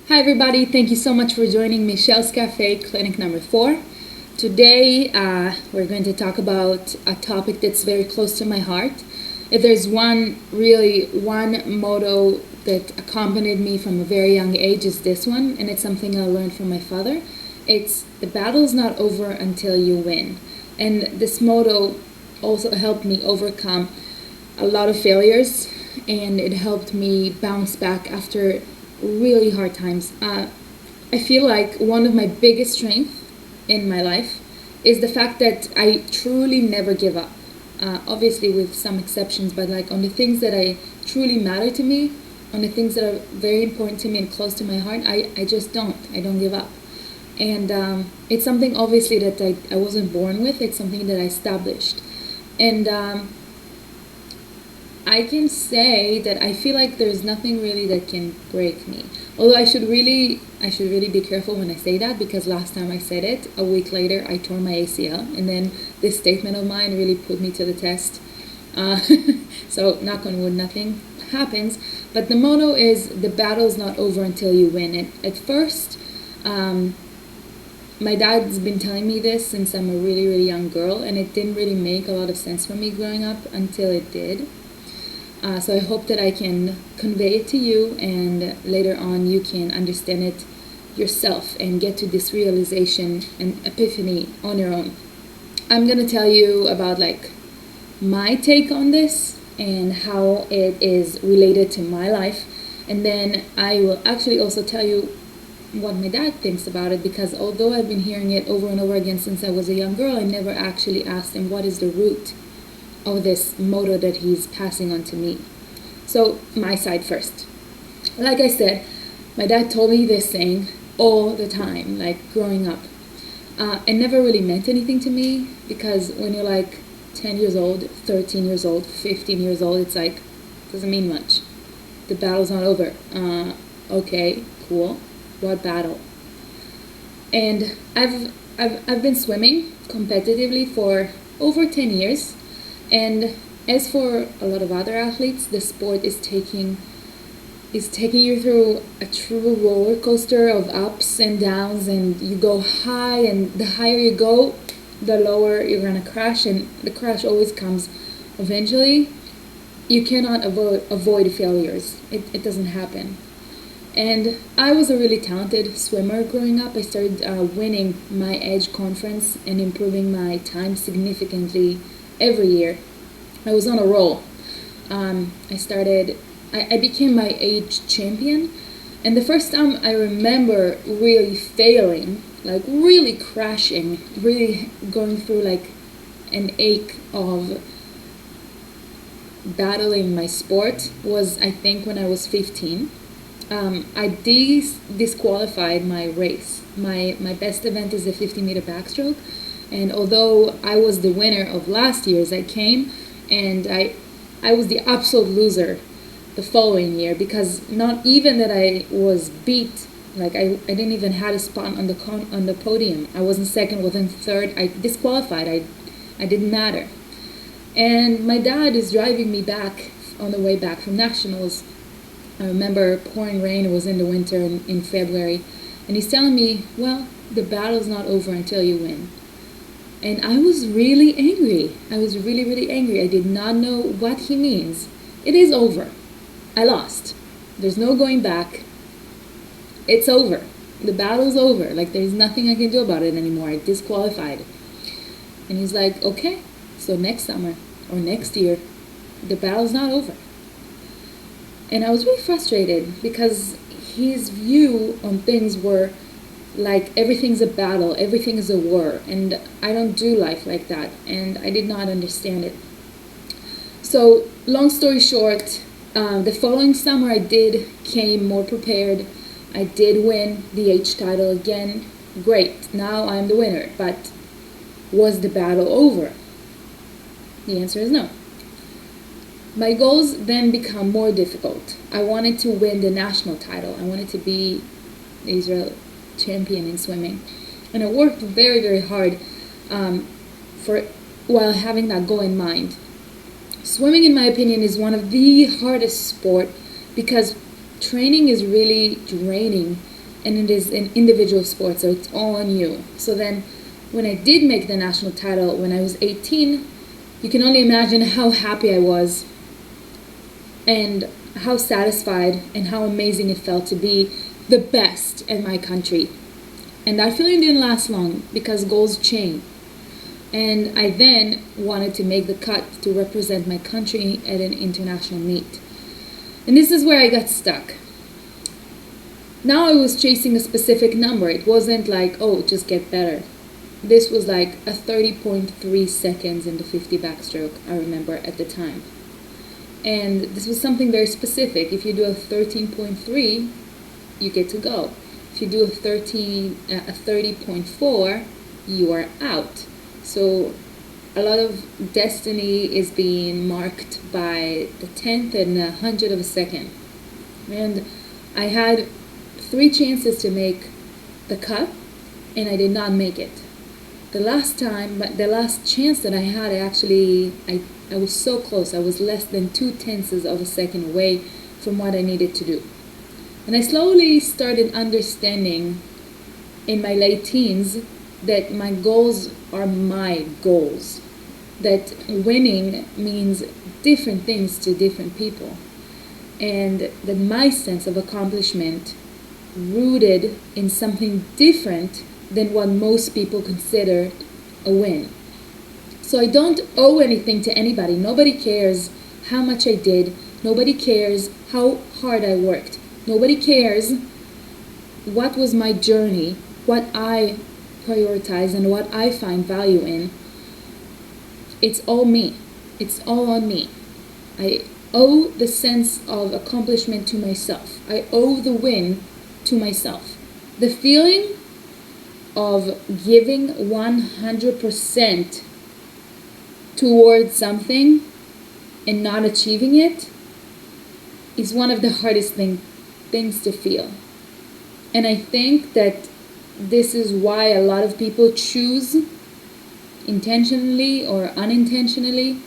Hi everybody, thank you so much for joining Michal's Cafe Clinic number 4. Today we're going to talk about a topic that's very close to my heart. If there's one motto that accompanied me from a very young age is this one, and it's something I learned from my father. It's the battle's not over until you win. And this motto also helped me overcome a lot of failures, and it helped me bounce back after really hard times. I feel like one of my biggest strengths in my life is the fact that I truly never give up. Obviously with some exceptions, but like on the things that truly matter to me, on the things that are very important to me and close to my heart, I just don't. I don't give up. And it's something obviously that I wasn't born with. It's something that I established. And I can say that I feel like there's nothing really that can break me. Although I should really be careful when I say that, because last time I said it, a week later I tore my ACL, and then this statement of mine really put me to the test. So knock on wood, nothing happens. But the motto is the battle's not over until you win. And at first, my dad's been telling me this since I'm a really young girl, and it didn't really make a lot of sense for me growing up until it did. So I hope that I can convey it to you, and later on you can understand it yourself and get to this realization and epiphany on your own. I'm going to tell you about like my take on this and how it is related to my life, and then I will actually also tell you what my dad thinks about it, because although I've been hearing it over and over again since I was a young girl, I never actually asked him what is the root of this motto that he's passing on to me. So my side first. Like I said, my dad told me this saying all the time, like growing up. It never really meant anything to me, because when you're like 10 years old, 13 years old, 15 years old, it's like, doesn't mean much. The battle's not over. Okay, cool. What battle? And I've been swimming competitively for over 10 years. And as for a lot of other athletes, the sport is taking you through a true roller coaster of ups and downs, and you go high, and the higher you go, the lower you're gonna crash, and the crash always comes eventually. You cannot avoid failures. It doesn't happen. And I was a really talented swimmer growing up. I started winning my Edge conference and improving my time significantly every year. I was on a roll. I became my age champion, and the first time I remember really failing, like really crashing, really going through like an ache of battling my sport, was I think when I was 15. I disqualified my race. My best event is the 50-meter backstroke. And although I was the winner of last year's, I came and I was the absolute loser the following year, because not even that I was beat, like I didn't even have a spot on the podium. I wasn't second, wasn't third. I disqualified. I didn't matter. And my dad is driving me back on the way back from nationals. I remember pouring rain. It was in the winter in February, and he's telling me, well, the battle's not over until you win. And I was really angry. I was really angry. I did not know what he means. It is over. I lost. There's no going back. It's over. The battle's over. Like, there's nothing I can do about it anymore. I disqualified. And he's like, okay, so next summer or next year, the battle's not over. And I was really frustrated, because his view on things were like everything's a battle, everything is a war, and I don't do life like that, and I did not understand it. So long story short, the following summer came more prepared. I did win the H title again. Great, now I'm the winner. But was the battle over? The answer is no. My goals then become more difficult. I wanted to win the national title. I wanted to be Israel champion in swimming, and I worked very hard while having that goal in mind. Swimming, in my opinion, is one of the hardest sport, because training is really draining and it is an individual sport, so it's all on you. So then when I did make the national title when I was 18, you can only imagine how happy I was and how satisfied and how amazing it felt to be the best in my country. And that feeling didn't last long because goals change. And I then wanted to make the cut to represent my country at an international meet. And this is where I got stuck. Now I was chasing a specific number. It wasn't like, oh, just get better. This was like a 30.3 seconds in the 50 backstroke, I remember at the time. And this was something very specific. If you do a 13.3, you get to go. If you do a 30.4, you are out. So a lot of destiny is being marked by the 10th and the 100th of a second. And I had 3 chances to make the cut, and I did not make it. The last chance that I had, I was so close. I was less than 0.2 of a second away from what I needed to do. And I slowly started understanding in my late teens that my goals are my goals. That winning means different things to different people. And that my sense of accomplishment rooted in something different than what most people consider a win. So I don't owe anything to anybody. Nobody cares how much I did. Nobody cares how hard I worked. Nobody cares what was my journey, what I prioritize and what I find value in. It's all me. It's all on me. I owe the sense of accomplishment to myself. I owe the win to myself. The feeling of giving 100% towards something and not achieving it is one of the hardest things to feel. And I think that this is why a lot of people choose, intentionally or unintentionally,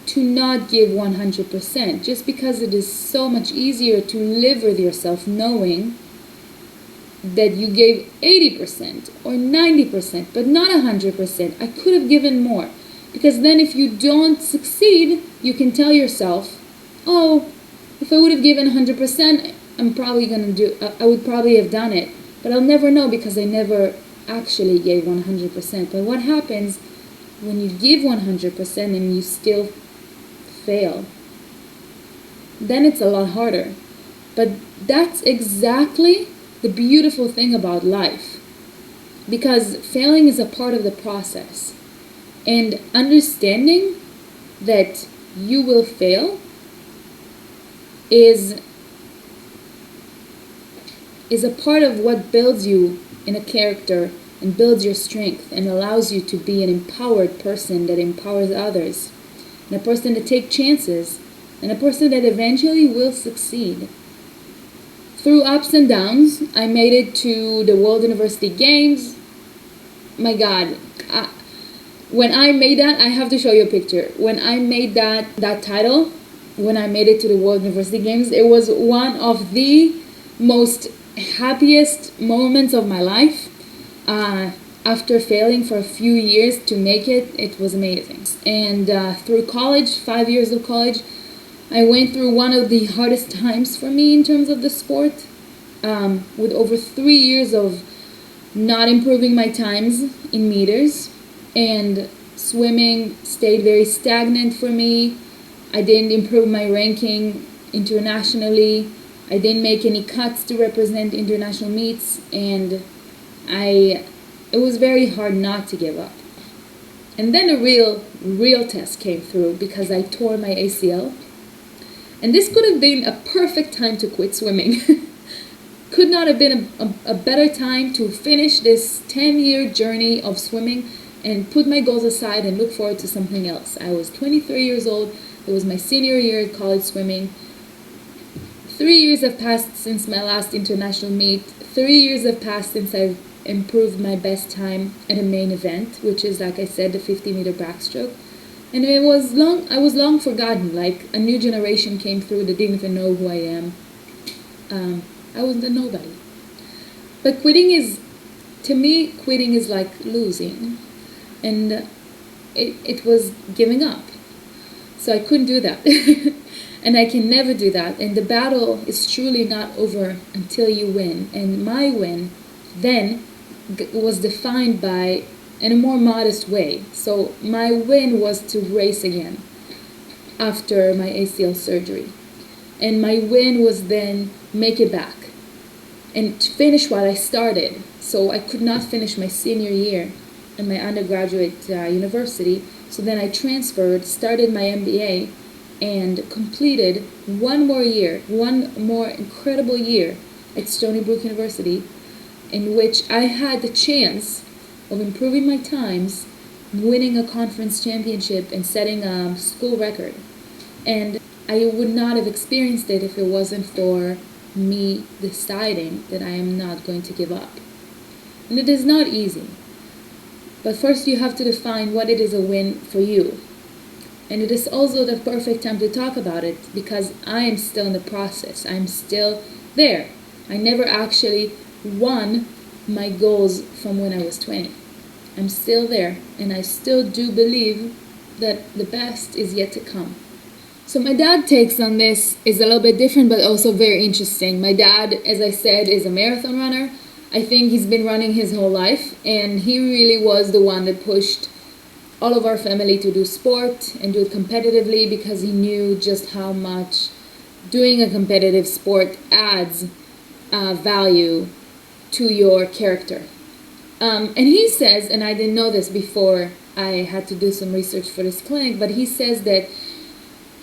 to not give 100%, just because it is so much easier to live with yourself knowing that you gave 80% or 90%, but not 100%. I could have given more. Because then if you don't succeed, you can tell yourself, oh, if I would have given 100%, I would probably have done it. But I'll never know because I never actually gave 100%. But what happens when you give 100% and you still fail? Then it's a lot harder. But that's exactly the beautiful thing about life. Because failing is a part of the process. And understanding that you will fail is a part of what builds you in a character and builds your strength and allows you to be an empowered person that empowers others, and a person that takes chances, and a person that eventually will succeed. Through ups and downs, I made it to the World University Games. My God, when I made that, I have to show you a picture. When I made that title, when I made it to the World University Games, it was one of the most happiest moments of my life. After failing for a few years to make it, it was amazing. And through college, 5 years of college, I went through one of the hardest times for me in terms of the sport, with over 3 years of not improving my times in meters, and swimming stayed very stagnant for me. I didn't improve my ranking internationally. I didn't make any cuts to represent international meets, and it was very hard not to give up. And then a real test came through because I tore my ACL. And this could have been a perfect time to quit swimming. Could not have been a better time to finish this 10-year journey of swimming and put my goals aside and look forward to something else. I was 23 years old. It was my senior year at college swimming. 3 years have passed since my last international meet. 3 years have passed since I've improved my best time at a main event, which is, like I said, the 50-meter backstroke. And I was long forgotten. Like, a new generation came through that didn't even know who I am. I was a nobody. But quitting is, to me, quitting is like losing. And it was giving up. So I couldn't do that. And I can never do that. And the battle is truly not over until you win. And my win then was defined by, in a more modest way. So my win was to race again after my ACL surgery. And my win was then make it back and to finish what I started. So I could not finish my senior year in my undergraduate university. So then I transferred, started my MBA, and completed one more year, one more incredible year at Stony Brook University, in which I had the chance of improving my times, winning a conference championship, and setting a school record. And I would not have experienced it if it wasn't for me deciding that I am not going to give up. And it is not easy. But first you have to define what it is a win for you. And it is also the perfect time to talk about it because I am still in the process. I'm still there. I never actually won my goals from when I was 20. I'm still there, and I still do believe that the best is yet to come. So my dad takes on this is a little bit different, but also very interesting. My dad, as I said, is a marathon runner. I think he's been running his whole life, and he really was the one that pushed all of our family to do sport and do it competitively because he knew just how much doing a competitive sport adds value to your character. And he says, and I didn't know this before I had to do some research for this clinic, but he says that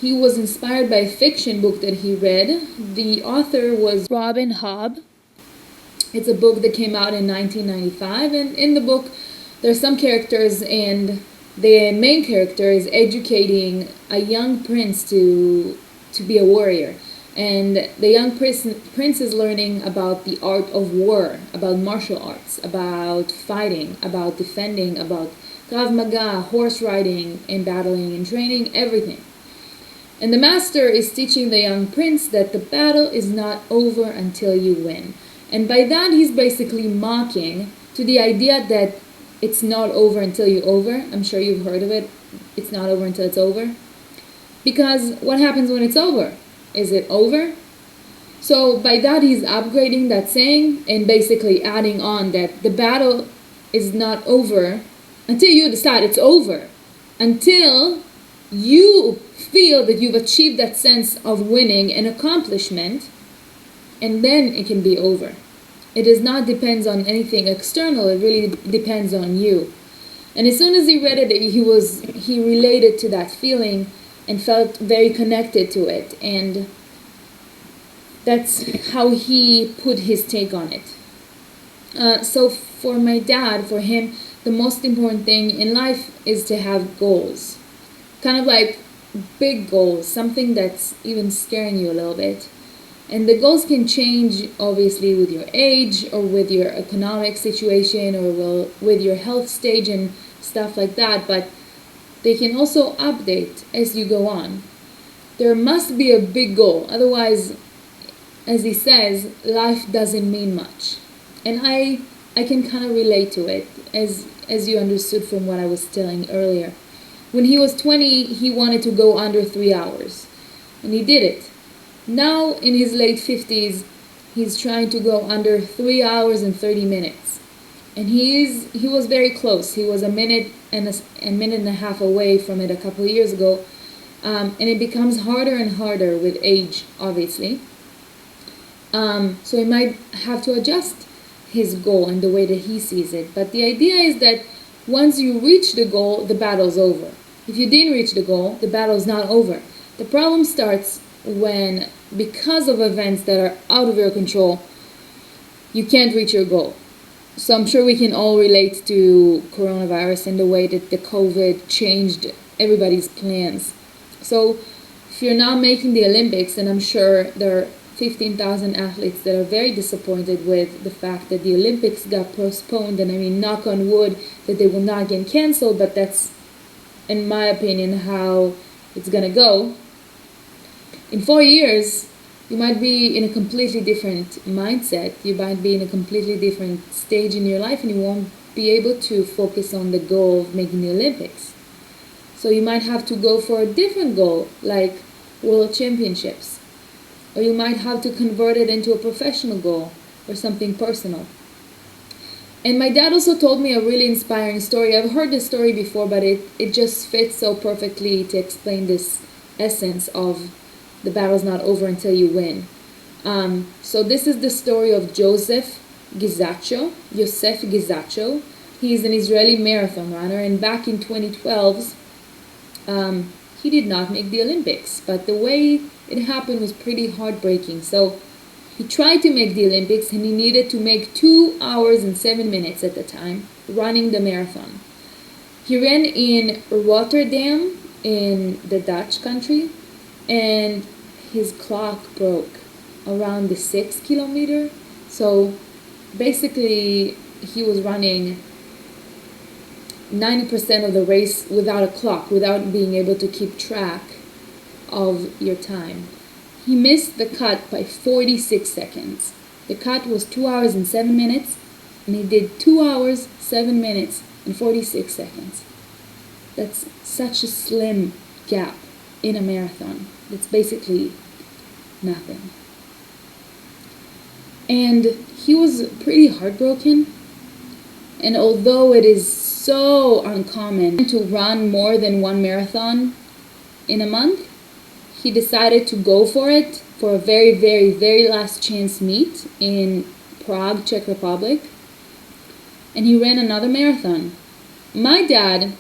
he was inspired by a fiction book that he read. The author was Robin Hobb. It's a book that came out in 1995, and in the book there are some characters, and the main character is educating a young prince to be a warrior. And the young prince is learning about the art of war, about martial arts, about fighting, about defending, about Krav Maga, horse riding and battling and training, everything. And the master is teaching the young prince that the battle is not over until you win. And by that he's basically mocking to the idea that it's not over until you're over. I'm sure you've heard of it. It's not over until it's over. Because what happens when it's over? Is it over? So by that he's upgrading that saying and basically adding on that the battle is not over until you decide it's over. Until you feel that you've achieved that sense of winning and accomplishment, and then it can be over. It does not depend on anything external, it really depends on you. And as soon as he read it, he related to that feeling and felt very connected to it, and that's how he put his take on it. So for my dad, for him, the most important thing in life is to have goals. Kind of like big goals, something that's even scaring you a little bit. And the goals can change, obviously, with your age or with your economic situation or with your health stage and stuff like that, but they can also update as you go on. There must be a big goal, otherwise, as he says, life doesn't mean much. And I can kind of relate to it, as you understood from what I was telling earlier. When he was 20, he wanted to go under 3 hours, and he did it. Now, in his late 50s, he's trying to go under 3 hours and 30 minutes. And he was very close. He was a minute and a half away from it a couple of years ago. And it becomes harder and harder with age, obviously. So he might have to adjust his goal and the way that he sees it. But the idea is that once you reach the goal, the battle's over. If you didn't reach the goal, the battle's not over. The problem starts when, because of events that are out of your control, you can't reach your goal. So I'm sure we can all relate to coronavirus and the way that the COVID changed everybody's plans. So if you're not making the Olympics, then I'm sure there are 15,000 athletes that are very disappointed with the fact that the Olympics got postponed. And I mean, knock on wood that they will not get canceled, but that's, in my opinion, how it's gonna go. In 4 years, You might be in a completely different mindset. You might be in a completely different stage in your life, and you won't be able to focus on the goal of making the Olympics. So you might have to go for a different goal, like World Championships. Or you might have to convert it into a professional goal or something personal. And my dad also told me a really inspiring story. I've heard this story before, but it just fits so perfectly to explain this essence of the battle's not over until you win. So this is the story of Gizachew. He is an Israeli marathon runner, and back in 2012, he did not make the Olympics. But the way it happened was pretty heartbreaking. So he tried to make the Olympics, and he needed to make 2 hours and 7 minutes at the time, running the marathon. He ran in Rotterdam, in the Dutch country, and his clock broke around the 6th kilometer. So basically, he was running 90% of the race without a clock, without being able to keep track of your time. He missed the cut by 46 seconds. The cut was 2 hours and 7 minutes, and he did 2 hours, 7 minutes, and 46 seconds. That's such a slim gap in a marathon. It's basically nothing. And he was pretty heartbroken. And although it is so uncommon to run more than one marathon in a month, he decided to go for it for a very, very, very last chance meet in Prague, Czech Republic. And he ran another marathon. My dad,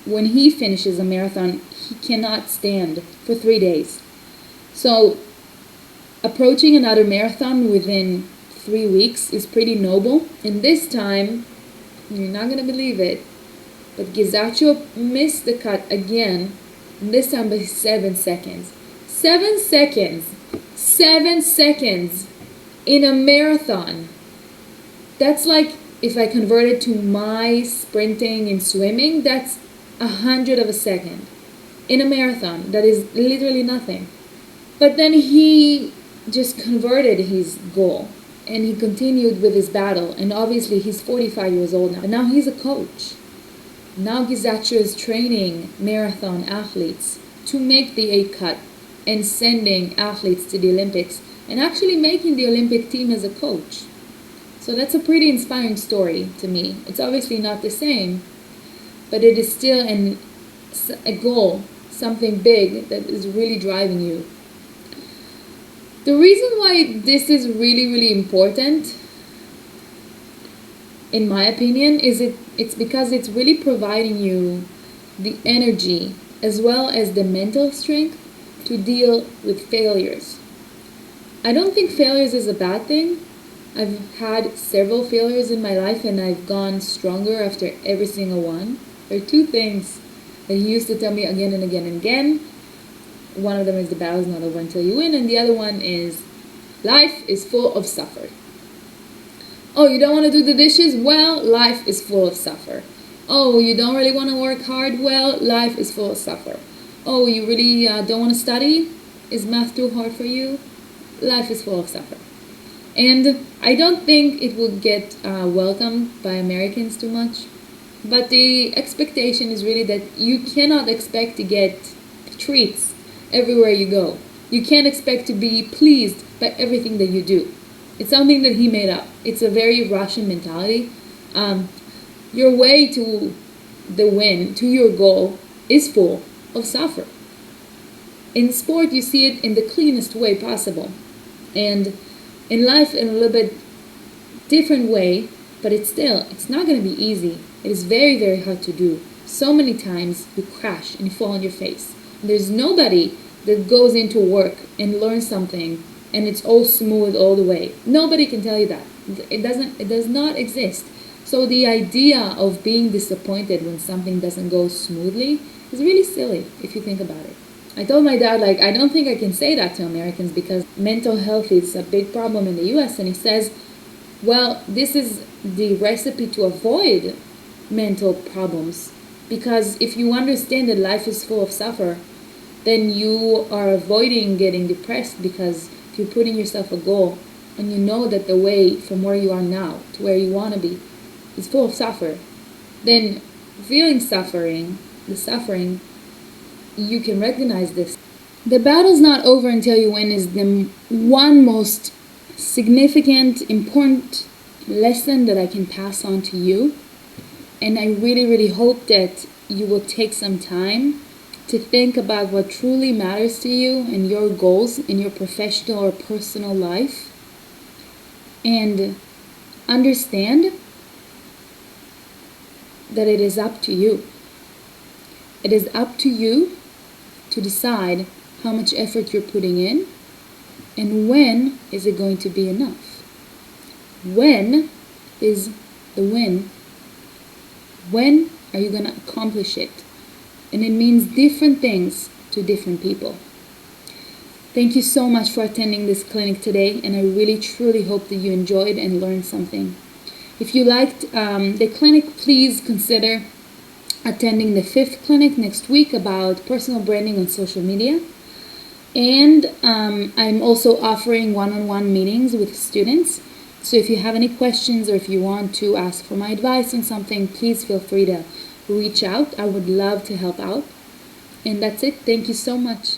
when he finishes a marathon, he cannot stand for 3 days. So approaching another marathon within 3 weeks is pretty noble. And this time, you're not going to believe it, but Gizachew missed the cut again, and this time by 7 seconds. 7 seconds! 7 seconds in a marathon. That's like, if I convert it to my sprinting and swimming, that's 100 of a second. In a marathon, that is literally nothing. But then he just converted his goal, and he continued with his battle, and obviously he's 45 years old now, and now he's a coach. Now Gizachew is training marathon athletes to make the 8 cut and sending athletes to the Olympics and actually making the Olympic team as a coach. So that's a pretty inspiring story to me. It's obviously not the same, but it is still a goal, something big that is really driving you. The reason why this is really, really important, in my opinion, is it's because it's really providing you the energy as well as the mental strength to deal with failures. I don't think failures is a bad thing. I've had several failures in my life, and I've gone stronger after every single one. There are 2 things that he used to tell me again and again and again. One of them is the battle's not over until you win, and the other one is life is full of suffer. Oh, you don't want to do the dishes? Well, life is full of suffer. Oh, you don't really want to work hard? Well, life is full of suffer. Oh, you really don't want to study? Is math too hard for you? Life is full of suffer. And I don't think it would get welcomed by Americans too much. But the expectation is really that you cannot expect to get treats everywhere you go. You can't expect to be pleased by everything that you do. It's something that he made up. It's a very Russian mentality. Your way to the win, to your goal, is full of suffer. In sport, you see it in the cleanest way possible. And in life, in a little bit different way, but it's not going to be easy. It is very, very hard to do. So many times you crash and you fall on your face. And there's nobody that goes into work and learns something and it's all smooth all the way. Nobody can tell you that. It does not exist. So the idea of being disappointed when something doesn't go smoothly is really silly if you think about it. I told my dad, I don't think I can say that to Americans because mental health is a big problem in the US, and he says, well, this is the recipe to avoid mental problems, because if you understand that life is full of suffer, then you are avoiding getting depressed because if you're putting yourself a goal and you know that the way from where you are now to where you want to be is full of suffering, then feeling the suffering, you can recognize this. The battle's not over until you win is the one most significant, important lesson that I can pass on to you. And I really, really hope that you will take some time to think about what truly matters to you and your goals in your professional or personal life. And understand that it is up to you. It is up to you to decide how much effort you're putting in and when is it going to be enough. When is the win? When are you going to accomplish it? And it means different things to different people. Thank you so much for attending this clinic today, and I really truly hope that you enjoyed and learned something. If you liked the clinic, please consider attending the 5th clinic next week about personal branding on social media. And I'm also offering one-on-one meetings with students. So if you have any questions or if you want to ask for my advice on something, please feel free to reach out. I would love to help out. And that's it. Thank you so much.